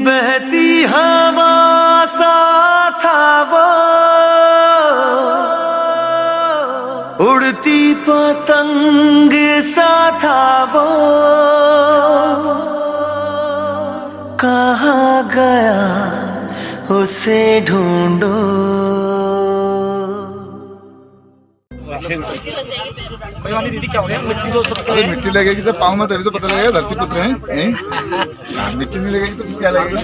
बहती हवा सा था वो, उड़ती पतंग सा था वो, कहाँ गया उसे ढूंढो। दीदी क्या हो गया? अरे मिट्टी लगेगी तो पाँव में, तभी तो पता लगेगा धरती पुत्र है। मिट्टी नहीं लगेगी तो क्या लगेगा?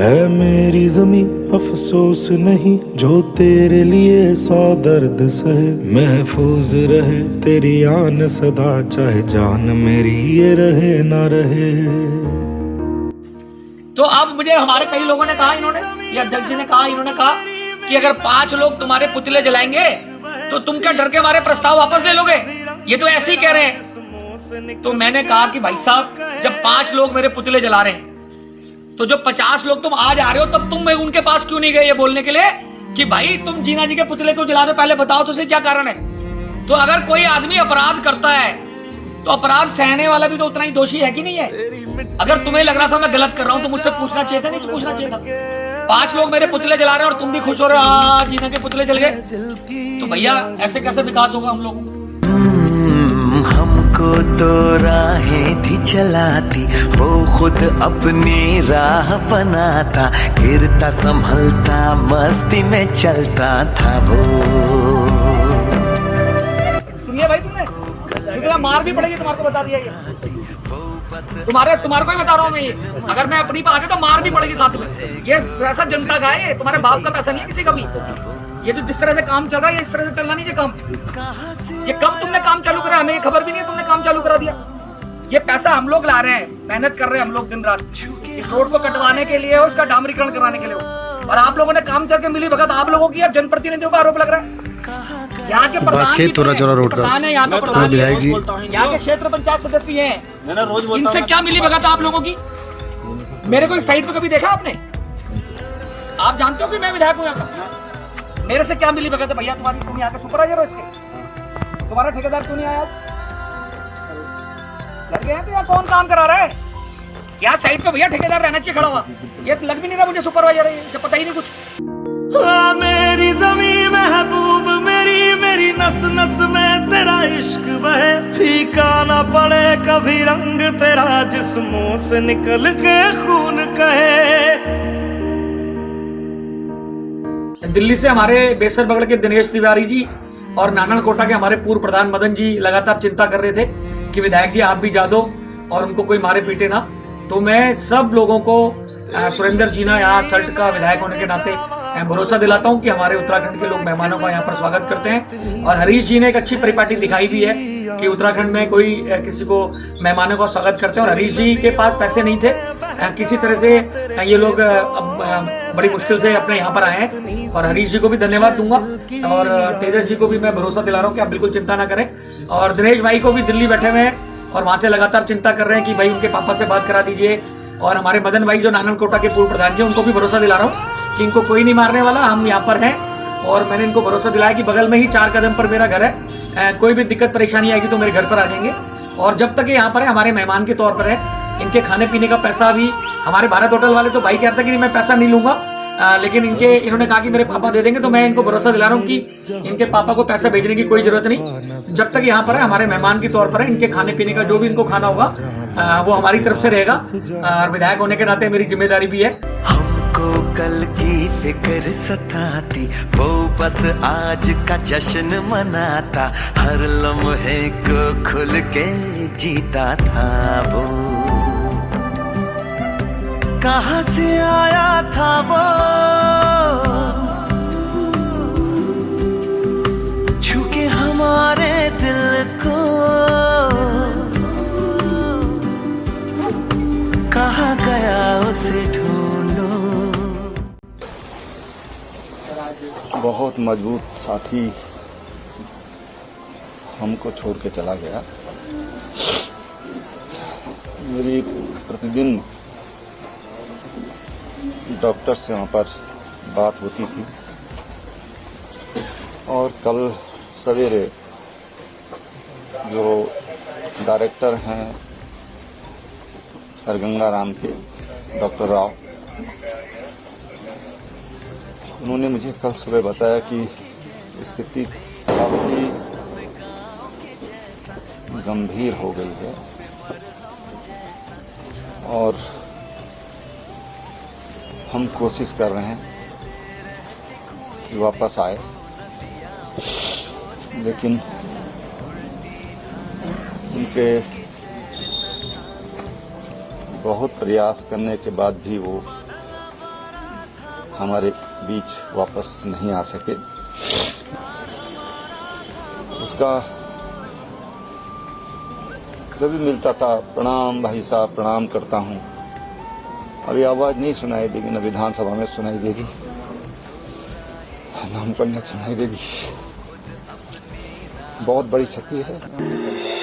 ऐ मेरी ज़मीं अफसोस नहीं, जो तेरे लिए 100 दर्द सहे। महफूज रहे तेरी आन सदा, चाहे जान मेरी ये रहे ना रहे। तो अब मुझे हमारे कई लोगों ने कहा, इन्होंने या अध्यक्ष जी ने कहा, इन्होंने कहा कि अगर 5 लोग तुम्हारे पुतले जलाएंगे तो तुम क्या डर के हमारे प्रस्ताव वापस ले लोगे? ये तो ऐसे ही कह रहे हैं। तो मैंने कहा कि भाई साहब, जब 5 लोग मेरे पुतले जला रहे हैं तो जो 50 लोग तुम आज आ रहे हो, तब तुम उनके पास क्यों नहीं गए ये बोलने के लिए कि भाई तुम जीना जी के पुतले क्यों जला रहे हो? पहले बताओ तो सही क्या कारण है। तो अगर कोई आदमी अपराध करता है तो अपराध सहने वाला भी तो उतना ही दोषी है कि नहीं है? अगर तुम्हें लग रहा था मैं गलत कर रहा हूं तो मुझसे पूछना चाहिए था, नहीं तो पूछना चाहिए था। 5 लोग मेरे पुतले जला रहे हैं और तुम भी खुश हो रहे हो, जीना के पुतले जल गए। तो भैया ऐसे कैसे विकास होगा हम लोग? हमको तो राहें थी चलाती, वो खुद अपनी राह बनाता, गिरता संभलता मस्ती में चलता था वो। सुनिए भाई, तुमने मार भी पड़ेगी, तुम्हारे को बता दिया ये। तुम्हारे को ही बता रहा हूँ मैं ये। अगर मैं अपनी पे आ गया तो मार भी पड़ेगी साथ में। ये पैसा जनता का है, तुम्हारे बाप का पैसा नहीं है किसी का भी। ये जो जिस तरह से काम चल रहा है, ये इस तरह से चलना नहीं है काम। ये कब तुमने काम चालू करा? हमें खबर भी नहीं है, तुमने काम चालू करा दिया। ये पैसा हम लोग ला रहे हैं, मेहनत कर रहे हैं हम लोग दिन रात इस रोड को कटवाने के लिए, उसका डामरीकरण कराने के लिए। और आप लोगों ने काम करके मिली भगत आप लोगों की अब जनप्रतिनिधियों का आरोप लग रहा है। यहाँ के प्रधान है, यहाँ का प्रधान विधायक जी, यहाँ के क्षेत्र पंचायत सदस्य हैं, इनसे क्या मिली भगत आप लोगों की? मेरे को इस साइड पे कभी देखा आपने? आप जानते हो कि मैं विधायक हूँ यहाँ का? मेरे से क्या मिली भगत है भैया तुम्हारी? तुम यहाँ के सुपरवाइजर हो इसके, तुम्हारा ठेकेदार क्यों नहीं आया? लग गए हैं तो यहाँ कौन काम करा रहा है? यहाँ साइड पे भैया ठेकेदार रहना चाहिए खड़ा हुआ। ये लग भी नहीं रहा मुझे सुपरवाइजर है, इसे पता ही नहीं कुछ। मेरी ज़मीं महबूब मेरी नस नस में तेरा इश्क बहे, फीका ना पड़े कभी रंग तेरा, जिस्मों से निकल के खून कहे। दिल्ली से हमारे बेसर बगड़ के दिनेश तिवारी जी और नाननकोटा के हमारे पूर्व प्रधान मदन जी लगातार चिंता कर रहे थे कि विधायक जी आप भी जा दो और उनको कोई मारे पीटे ना। तो मैं सब लोगों को सुरेंद्र जीना यहाँ सल्ट का विधायक होने के नाते भरोसा दिलाता हूँ कि हमारे उत्तराखंड के लोग मेहमानों का यहाँ पर स्वागत करते हैं। और हरीश जी ने एक अच्छी परिपाटी दिखाई भी है कि उत्तराखंड में कोई किसी को मेहमानों का स्वागत करते हैं। और हरीश जी के पास पैसे नहीं थे, किसी तरह से ये लोग बड़ी मुश्किल से अपने यहाँ पर आए हैं। और हरीश जी को भी धन्यवाद दूंगा और तेजस जी को भी मैं भरोसा दिला रहा हूँ कि आप बिल्कुल चिंता ना करें। और दिनेश भाई को भी दिल्ली बैठे हुए हैं और वहां से लगातार चिंता कर रहे हैं कि भाई उनके पापा से बात करा दीजिए। और हमारे मदन भाई जो नाननकोटा के पूर्व प्रधान जी, उनको भी भरोसा दिला रहा हूँ कि इनको कोई नहीं मारने वाला, हम यहाँ पर हैं। और मैंने इनको भरोसा दिलाया कि बगल में ही 4 कदम पर मेरा घर है, कोई भी दिक्कत परेशानी आएगी तो मेरे घर पर आ जाएंगे। और जब तक ये यहाँ पर है, हमारे मेहमान के तौर पर है। इनके खाने पीने का पैसा भी हमारे भारत होटल वाले तो भाई कहते हैं कि मैं पैसा नहीं लूंगा, लेकिन इन्होंने कहा कि मेरे पापा दे देंगे। तो मैं इनको भरोसा दिला रहा हूँ कि इनके पापा को पैसा भेजने की कोई जरूरत नहीं। जब तक यहाँ पर है, हमारे मेहमान के तौर पर है। इनके खाने पीने का जो भी इनको खाना होगा वो हमारी तरफ से रहेगा। और विधायक होने के नाते मेरी जिम्मेदारी भी है। हमको कल की फिक्र सताती, वो बस आज का जश्न मनाता, हर लम्हे को खुल के जीता था वो। कहाँ से आया था वो, छू के हमारे दिल को, कहाँ गया उसे ढूंढो। बहुत मजबूत साथी हमको छोड़ के चला गया। मेरी प्रतिदिन डॉक्टर से वहाँ पर बात होती थी और कल सवेरे जो डायरेक्टर हैं सर गंगाराम के, डॉक्टर राव, उन्होंने मुझे कल सुबह बताया कि स्थिति काफी गंभीर हो गई है और हम कोशिश कर रहे हैं कि वापस आए, लेकिन उनके बहुत प्रयास करने के बाद भी वो हमारे बीच वापस नहीं आ सके। उसका जब भी मिलता था, प्रणाम भाई साहब, प्रणाम करता हूँ। अभी आवाज नहीं सुनाई देगी, न विधानसभा में सुनाई देगी, न हमको न सुनाई देगी। बहुत बड़ी क्षति है।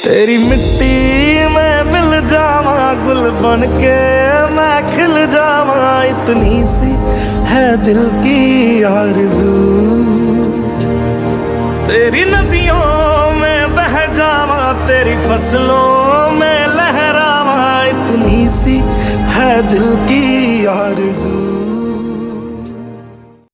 तेरी मिट्टी में मिल जावा, गुल बन के मैं खिल जावा, इतनी सी है दिल की आरज़ू। तेरी नदियों में बह जावा, तेरी फसलों में लहरावा, इतनी सी है दिल की आरज़ू।